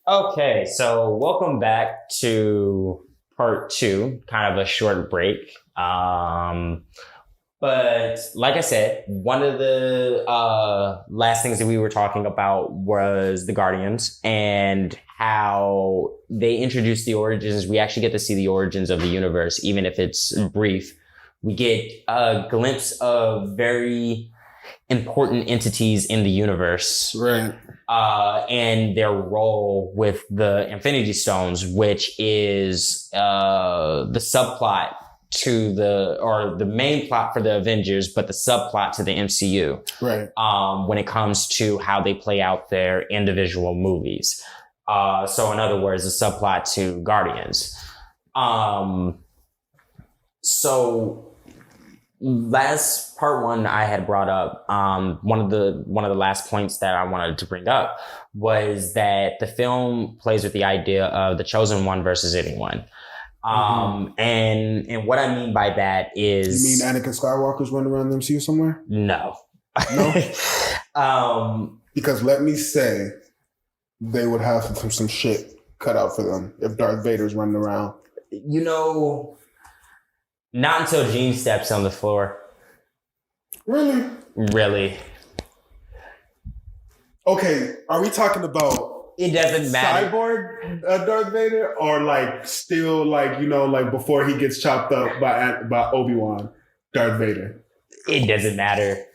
Okay, so welcome back to part two, kind of a short break. But like I said, one of the last things that we were talking about was the Guardians and how they introduced the origins. We actually get to see the origins of the universe, even if it's brief. We get a glimpse of very important entities in the universe. Right. And their role with the Infinity Stones, which is the subplot to the main plot for the Avengers, but the subplot to the MCU. Right. When it comes to how they play out their individual movies. So in other words, a subplot to Guardians. So last part one I had brought up, one of the last points that I wanted to bring up was that the film plays with the idea of the chosen one versus anyone. And what I mean by that is... You mean Anakin Skywalker's running around the MCU somewhere? No. No? Because let me say, they would have some shit cut out for them if Darth Vader's running around. You know, not until Gene steps on the floor. Really? Really. Okay, are we talking about... It doesn't matter. Cyborg Darth Vader, or like still like, you know, like before he gets chopped up by Obi-Wan, Darth Vader? It doesn't matter.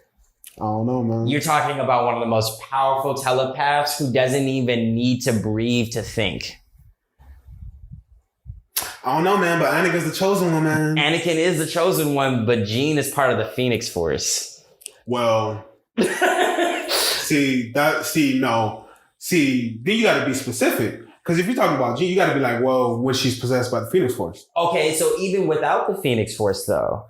I don't know, man. You're talking about one of the most powerful telepaths who doesn't even need to breathe to think. I don't know, man, but Anakin's the chosen one, man. Anakin is the chosen one, but Gene is part of the Phoenix Force. Well, no. See, then you got to be specific. Because if you're talking about Jean, you got to be like, well, when she's possessed by the Phoenix Force. Okay, so even without the Phoenix Force, though,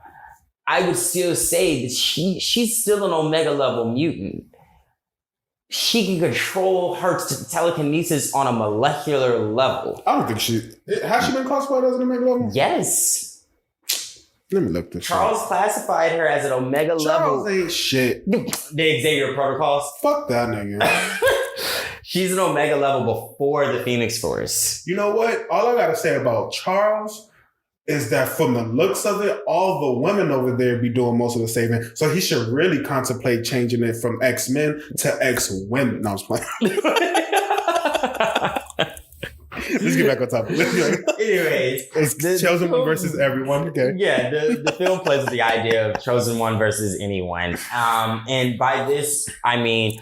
I would still say that she's still an Omega level mutant. She can control her telekinesis on a molecular level. I don't think has she been classified as an Omega level? Yes. Let me look this Charles classified her as an Omega level. Charles ain't shit. The Xavier protocols. Fuck that nigga. She's an Omega level before the Phoenix Force. You know what? All I gotta say about Charles is that from the looks of it, all the women over there be doing most of the saving. So he should really contemplate changing it from X-Men to X-Women. No, I was playing. Let's get back on topic. Anyways. It's chosen one versus everyone. Okay. Yeah, the film plays with the idea of chosen one versus anyone. And by this, I mean...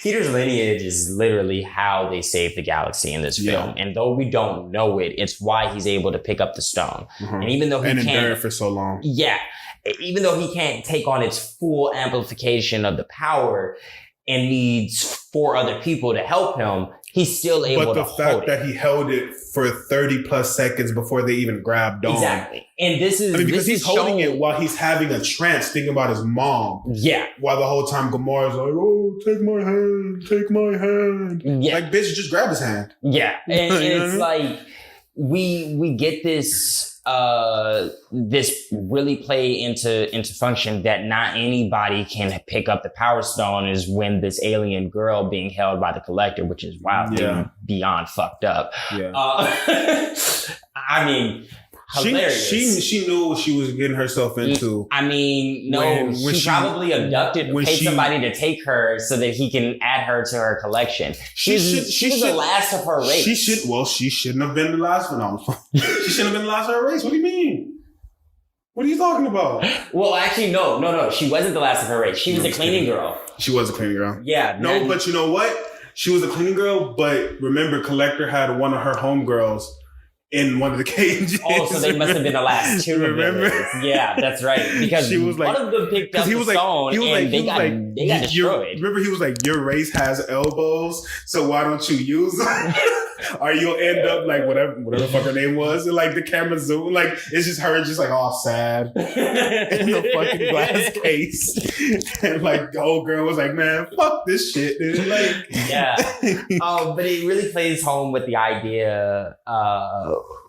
Peter's lineage is literally how they save the galaxy in this film. And though we don't know it, it's why he's able to pick up the stone. And even though he can't endure it for so long. Yeah. Even though he can't take on its full amplification of the power and needs 4 other people to help him, he's still able to hold it. But the fact that he held it for 30 plus seconds before they even grabbed on. Exactly. And this is... because he's holding it while he's having a trance thinking about his mom. Yeah. While the whole time Gamora's like, oh, take my hand. Yeah. Like, bitch, just grab his hand. Yeah. And it's like, we get this... this really play into function that not anybody can pick up the Power Stone is when this alien girl being held by the Collector, which is wildly beyond fucked up. Yeah. I mean, hilarious. She knew what she was getting herself into. I mean, no, when she probably abducted or paid somebody to take her so that he can add her to her collection. She was the last of her race. She shouldn't have been the last one. She shouldn't have been the last of her race. What do you mean? What are you talking about? Well, actually, no. She wasn't the last of her race. She was a cleaning girl. She was a cleaning girl. Yeah. No, but you know what? She was a cleaning girl, but remember, Collector had one of her homegirls in one of the cages. Oh, so they must have been the last 2. Remember? Yeah, that's right. Because she was like, one of them picked up the stone and they got destroyed. Remember, he was like, your race has elbows, so why don't you use them? Or you'll end up like whatever the fuck her name was. And like the camera zoom, like it's just her just like all sad in the fucking glass case. And like the old girl was like, man, fuck this shit, dude. Like, yeah. But it really plays home with the idea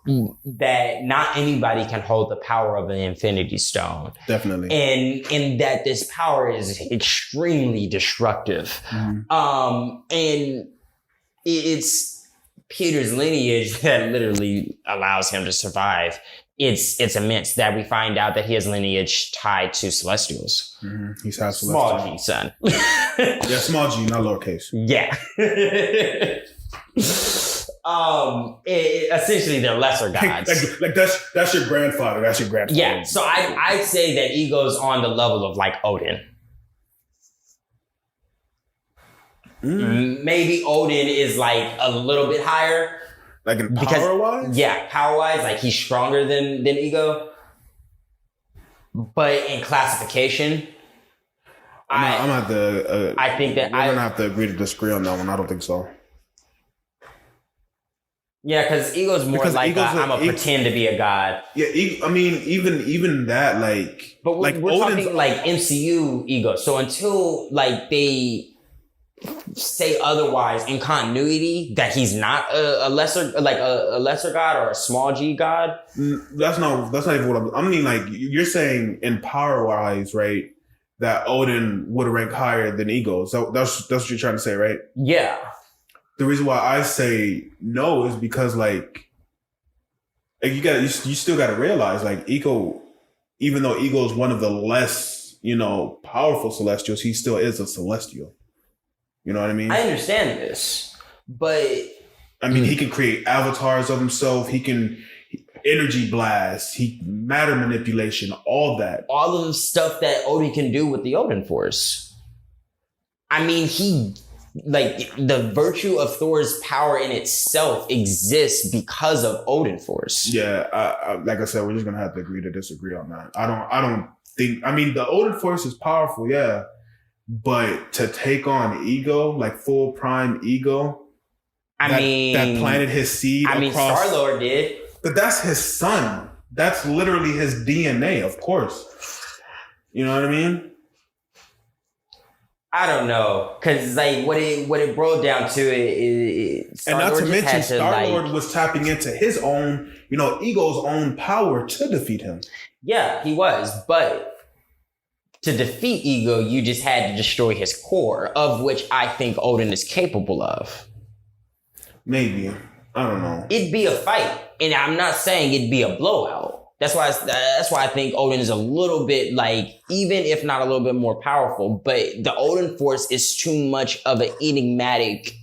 that not anybody can hold the power of an Infinity Stone. Definitely. And that this power is extremely destructive. And it's Peter's lineage that literally allows him to survive, it's immense that we find out that he has lineage tied to Celestials. Mm-hmm. He's half Small Celestial. G, son. Yeah, small G, not lowercase. Yeah. Essentially, they're lesser gods. Like that's your grandfather. That's your grandfather. Yeah. So I'd say that Ego's on the level of like Odin. Maybe Odin is like a little bit higher. Like in power-wise? Yeah, power-wise, like he's stronger than Ego. But in classification, I'm gonna have to. I think that we're gonna have to agree to disagree on that one. I don't think so. Yeah, because Ego's more because like I'm gonna pretend to be a god. Yeah, I mean, even that, like, but we're Odin's, talking like MCU Ego. So until like they say otherwise in continuity that he's not a lesser god or a small G god. That's not even what I mean. Like you're saying in power wise, right? That Odin would rank higher than Ego. So that's what you're trying to say, right? Yeah. The reason why I say no is because like you still got to realize like Ego, even though Ego is one of the less powerful Celestials, he still is a Celestial. You know what I mean? I understand this, but I mean he can create avatars of himself. He can energy blast, matter manipulation, all that. All of the stuff that Odin can do with the Odin Force. I mean, the virtue of Thor's power in itself exists because of Odin Force. Yeah, like I said, we're just gonna have to agree to disagree on that. I don't think. I mean, the Odin Force is powerful, yeah, but to take on Ego, like full prime Ego, that planted his seed. across, Star-Lord did, but that's his son. That's literally his DNA, of course. You know what I mean? I don't know, because like what it boiled down to is and not to mention Star-Lord was tapping into his own, Ego's own power to defeat him. Yeah, he was, but to defeat Ego, you just had to destroy his core, of which I think Odin is capable of. Maybe. I don't know. It'd be a fight, and I'm not saying it'd be a blowout. That's why I think Odin is a little bit like, even if not a little bit more powerful, but the Odin Force is too much of an enigmatic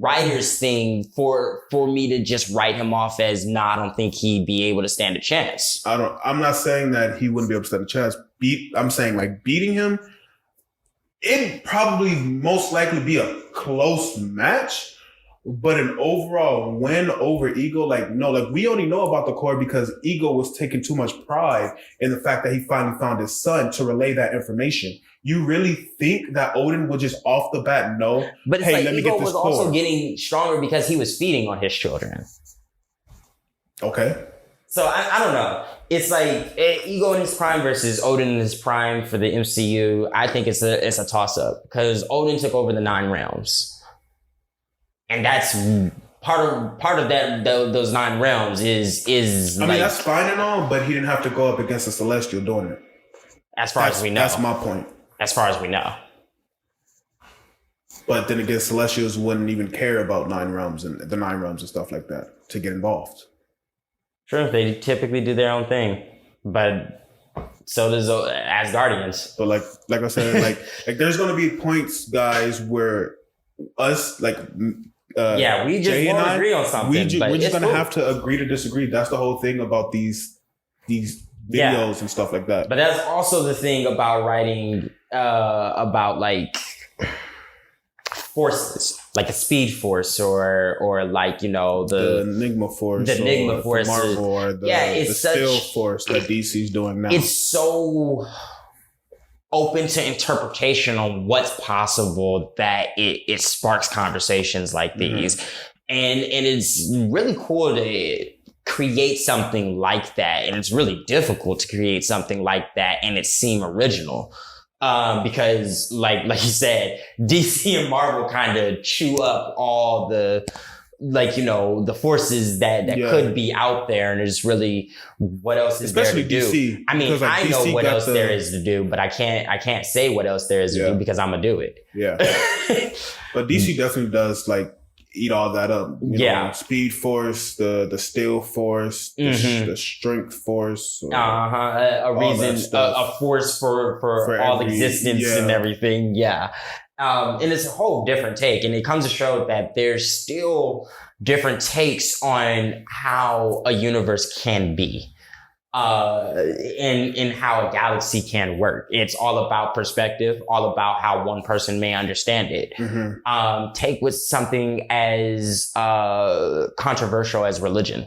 writer's thing for me to just write him off as, I don't think he'd be able to stand a chance. I'm not saying that he wouldn't be able to stand a chance. I'm saying like beating him, it'd probably most likely be a close match. But an overall win over Ego, we only know about the core because Ego was taking too much pride in the fact that he finally found his son to relay that information. You really think that Odin would just off the bat know? But it's let me get this core. Ego was core. Also getting stronger because he was feeding on his children. Okay. So I don't know. It's like Ego in his prime versus Odin in his prime for the MCU. I think it's a toss up because Odin took over the 9 realms. And that's part of that. Those 9 realms is. I mean, that's fine and all, but he didn't have to go up against a Celestial doing it. As far as we know, that's my point. As far as we know, but then again, Celestials wouldn't even care about 9 realms and the 9 realms and stuff like that to get involved. Sure, they typically do their own thing, but so does Asgardians. But like I said, like there's going to be points, guys, where us we just won't agree on something. We're just gonna have to agree to disagree. That's the whole thing about these videos and stuff like that. But that's also the thing about writing about like forces, like a speed force or like the Enigma force, the Enigma force, Marvel, or the Still force that DC's doing now. It's so open to interpretation on what's possible that it sparks conversations like these. And it's really cool to create something like that. And it's really difficult to create something like that and it seem original. Because like you said, DC and Marvel kind of chew up all the the forces that could be out there, and it's really what else is especially there to DC, do. I mean, I know what else there is to do, but I can't say what else there is to do because I'm gonna do it. Yeah. But DC definitely does eat all that up. You know, Speed Force, the Steel Force, the Strength Force. A reason, a force for all existence and everything. Yeah. And it's a whole different take. And it comes to show that there's still different takes on how a universe can be. In how a galaxy can work. It's all about perspective, all about how one person may understand it. Take with something as controversial as religion.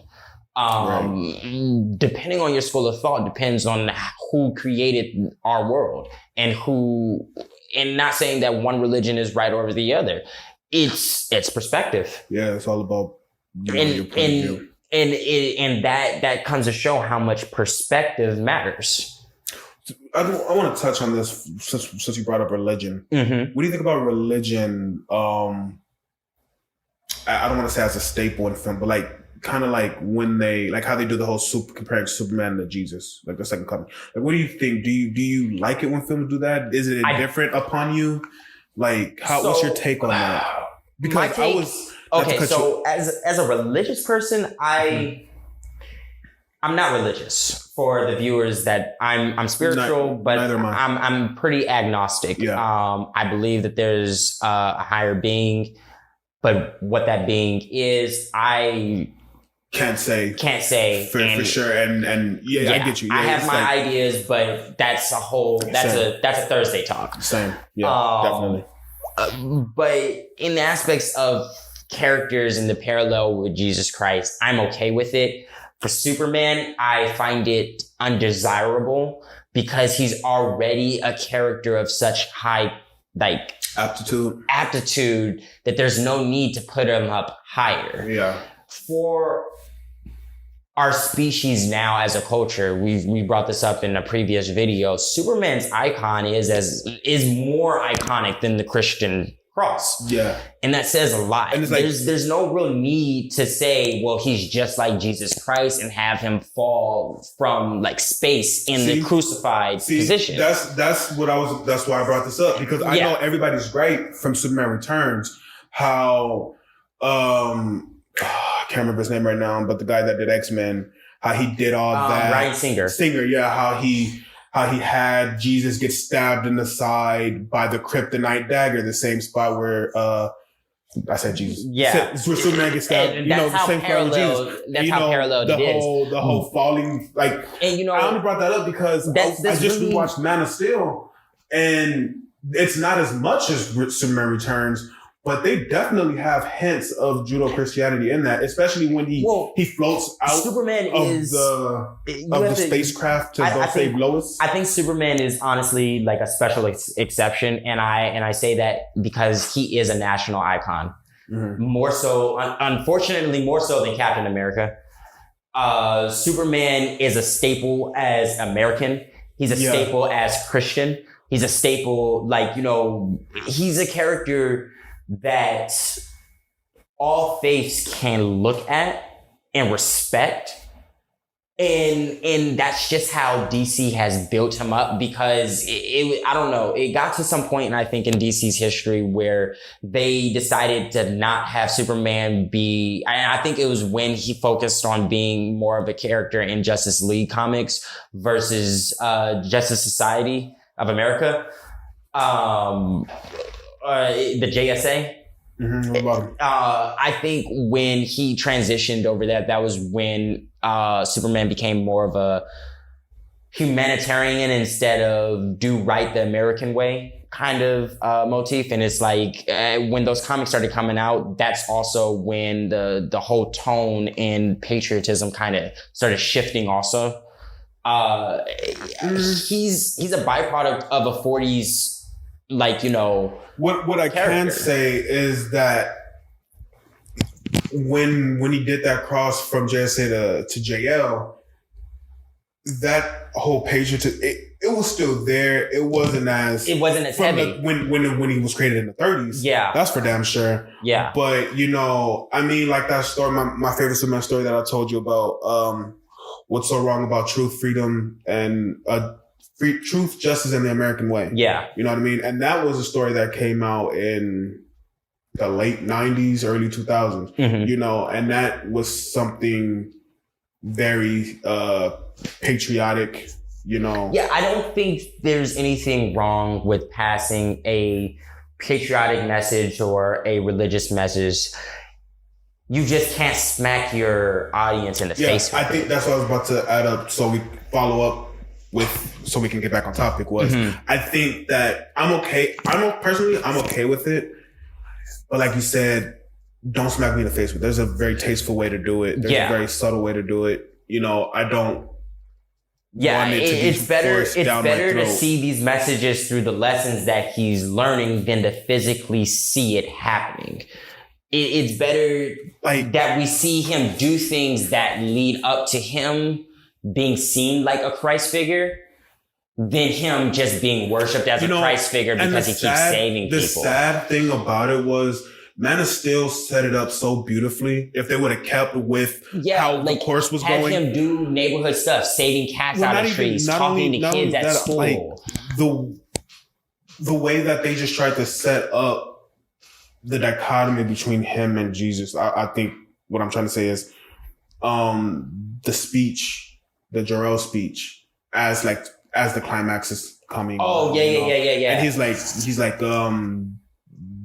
Depending on your school of thought, depends on who created our world and not saying that one religion is right over the other. It's perspective. Yeah, it's all about your point of view. And that comes to show how much perspective matters. I want to touch on this since you brought up religion. What do you think about religion? I don't want to say as a staple in film, but like kind of like when they like how they do the whole comparing Superman to Jesus, like the second coming. Like, what do you think? Do you like it when films do that? Is it different upon you? Like, what's your take on that? Because okay, so as a religious person, I'm not religious. For the viewers, that I'm spiritual, but I'm pretty agnostic. I believe that there's a higher being, but what that being is, I can't say for sure. And I get you. Yeah, I have my ideas, but that's a Thursday talk. Same. Yeah, definitely. But in the aspects of characters in the parallel with Jesus Christ, I'm okay with it. For Superman, I find it undesirable because he's already a character of such high, like, aptitude that there's no need to put him up higher. Yeah. For our species now as a culture, we brought this up in a previous video. Superman's icon is more iconic than the Christian cross. Yeah. And that says a lot. And it's like, there's no real need to say, well, he's just like Jesus Christ and have him fall from like space in the crucified position. That's why I brought this up, because I know everybody's great from Superman Returns, how, I can't remember his name right now, but the guy that did X-Men, how he did all that. Ryan Singer. Yeah. How he had Jesus get stabbed in the side by the kryptonite dagger, the same spot where, I said Jesus. Yeah. Where Superman gets stabbed. And that's how parallel, that's how parallel it is. The whole falling, like, and I only brought that up because I just rewatched Man of Steel, and it's not as much as Superman Returns, but they definitely have hints of Judo-Christianity in that, especially when he floats out Superman of the spacecraft to go save Lois. I think Superman is honestly like a special exception, and I say that because he is a national icon. More so, unfortunately, more so than Captain America. Superman is a staple as American. He's a staple as Christian. He's a staple, he's a character that all faiths can look at and respect. And that's just how DC has built him up, because I don't know, it got to some point, and I think in DC's history, where they decided to not have Superman be, I think it was when he focused on being more of a character in Justice League comics versus Justice Society of America. The JSA. I think when he transitioned over that was when Superman became more of a humanitarian instead of do right the American way kind of motif. And it's like when those comics started coming out, that's also when the whole tone and patriotism kind of started shifting also. He's a byproduct of a 40s, what I can say is that when he did that cross from JSA to JL, that whole patriotism, it was still there. It wasn't as heavy when he was created in the 30s. Yeah, that's for damn sure. Yeah, but like that story, my favorite Superman story that I told you about. What's so wrong about truth, freedom, and truth, justice, and the American way. Yeah. You know what I mean? And that was a story that came out in the late 90s, early 2000s, you know, and that was something very patriotic, you know. Yeah, I don't think there's anything wrong with passing a patriotic message or a religious message. You just can't smack your audience in the face. I think that's what I was about to add up, so we follow up with, so we can get back on topic, was I think that I'm okay with it, but like you said, don't smack me in the face with it. There's a very tasteful way to do it. There's a very subtle way to do it. You know, I don't want it to it's be better to throat. see these messages through the lessons that he's learning than to physically see it happening. It's better that we see him do things that lead up to him being seen like a Christ figure than him just being worshipped as a Christ figure because he keeps saving people. The sad thing about it was Man of Steel set it up so beautifully. If they would have kept with how the course was going. Have him do neighborhood stuff, saving cats out of trees, talking to kids at school. Like, the way that they just tried to set up the dichotomy between him and Jesus. I think what I'm trying to say is the speech, the Jarrell speech, as the climax is coming. Oh, yeah. And he's like,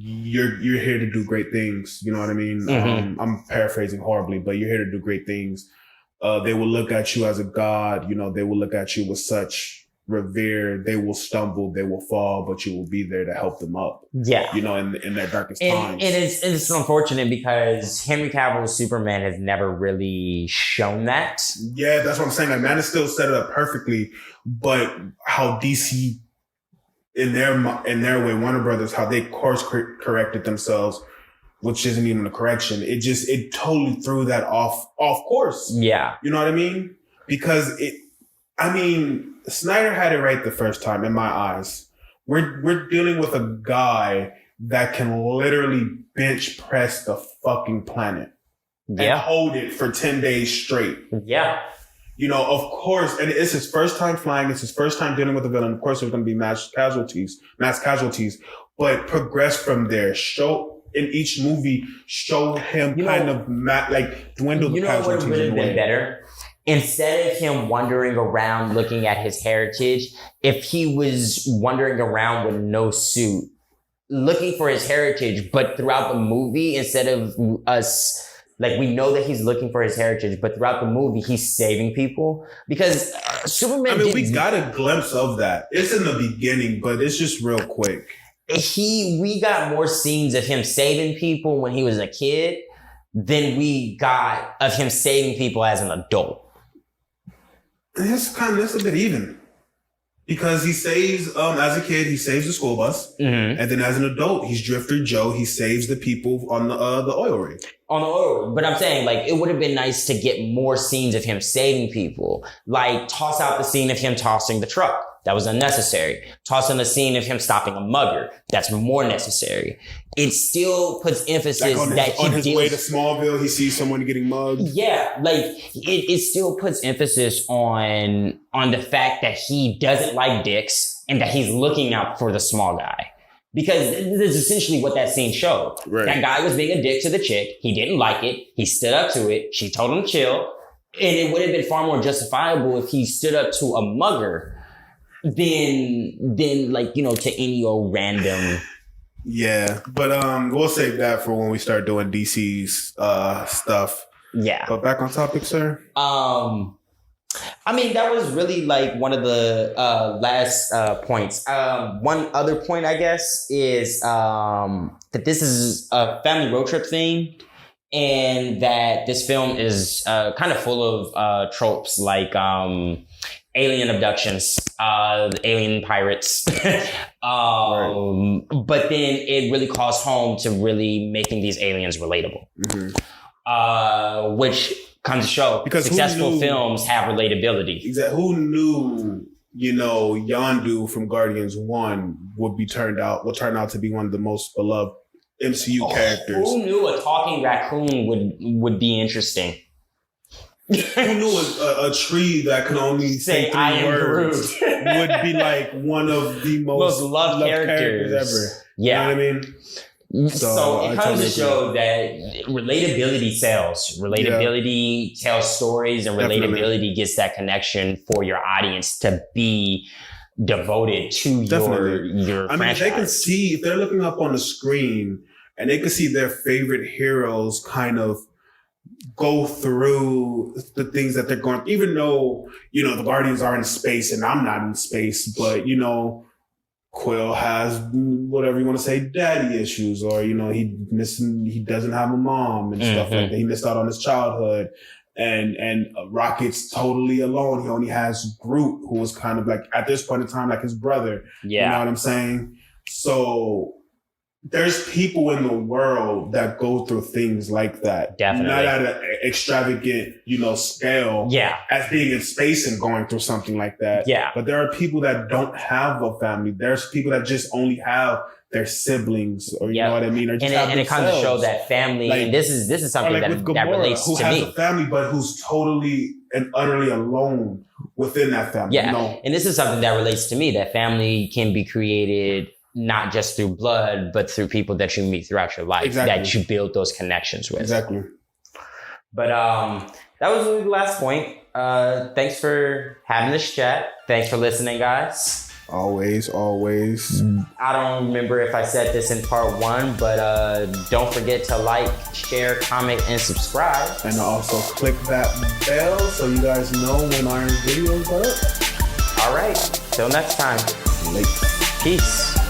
you're here to do great things. You know what I mean? I'm paraphrasing horribly, but you're here to do great things. They will look at you as a god. You know, they will look at you with such revere. They will stumble, they will fall, but you will be there to help them up. Yeah. You know, in their darkest times. And it's unfortunate because Henry Cavill's Superman has never really shown that. Yeah, that's what I'm saying. Like, Man of Steel set it up perfectly, but how DC in their way, Warner Brothers, how they course corrected themselves, which isn't even a correction. It totally threw that off course. Yeah. You know what I mean? Because Snyder had it right the first time in my eyes. We're dealing with a guy that can literally bench press the fucking planet and hold it for 10 days straight. Yeah. You know, of course, and it's his first time flying. It's his first time dealing with a villain. Of course, there's going to be mass casualties, but progress from there. In each movie, show him dwindle the casualties. You know what would have been better? Instead of him wandering around looking at his heritage, if he was wandering around with no suit, looking for his heritage, but throughout the movie, instead of us, we know that he's looking for his heritage, but throughout the movie, he's saving people. Because Superman... we got a glimpse of that. It's in the beginning, but it's just real quick. We got more scenes of him saving people when he was a kid than we got of him saving people as an adult. It's a bit even, because he saves as a kid, he saves the school bus, and then as an adult, he's Drifter Joe. He saves the people on the oil rig. On the oil rig, but I'm saying it would have been nice to get more scenes of him saving people. Toss out the scene of him tossing the truck. That was unnecessary. Toss in the scene of him stopping a mugger. That's more necessary. It still puts emphasis on his way to Smallville, he sees someone getting mugged. Yeah, it still puts emphasis on the fact that he doesn't like dicks and that he's looking out for the small guy. Because this is essentially what that scene showed. Right. That guy was being a dick to the chick. He didn't like it. He stood up to it. She told him to chill. And it would have been far more justifiable if he stood up to a mugger than to any old random. Yeah, but we'll save that for when we start doing DC's stuff. Yeah. But back on topic, sir. That was really one of the last points. One other point, I guess, is that this is a family road trip thing, and that this film is kind of full of tropes like alien abductions, alien pirates. Right. But then it really calls home to really making these aliens relatable. Which comes to show because successful films have relatability. Exactly. Who knew, Yondu from Guardians 1 would turn out to be one of the most beloved MCU characters. Who knew a talking raccoon would be interesting? Who knew a tree that could only say 3 words would be one of the most loved characters ever? Yeah. You know what I mean? So it I comes totally to show that relatability sells. Relatability tells stories, and relatability gets that connection for your audience to be devoted to your franchise. Mean, they can see, if they're looking up on the screen and they can see their favorite heroes kind of go through the things that they're going, even though, you know, the Guardians are in space and I'm not in space, but, you know, Quill has whatever you want to say, daddy issues, or, you know, he doesn't have a mom and stuff like that. He missed out on his childhood. And Rocket's totally alone. He only has Groot, who was kind of like, at this point in time, like his brother. Yeah. You know what I'm saying? So there's people in the world that go through things like that. Definitely. Not at an extravagant, you know, scale. Yeah. As being in space and going through something like that. Yeah. But there are people that don't have a family. There's people that just only have their siblings, or you know what I mean? Or just and it comes to show that family, like, and this is something like that relates who to has me. A family, but who's totally and utterly alone within that family. Yeah. You know? And this is something that relates to me, that family can be created not just through blood, but through people that you meet throughout your life, that you build those connections with. Exactly. But that was really the last point. Thanks for having this chat. Thanks for listening, guys. Always. I don't remember if I said this in part 1, but don't forget to like, share, comment, and subscribe. And also click that bell so you guys know when our videos are up. All right. Till next time. Late. Peace.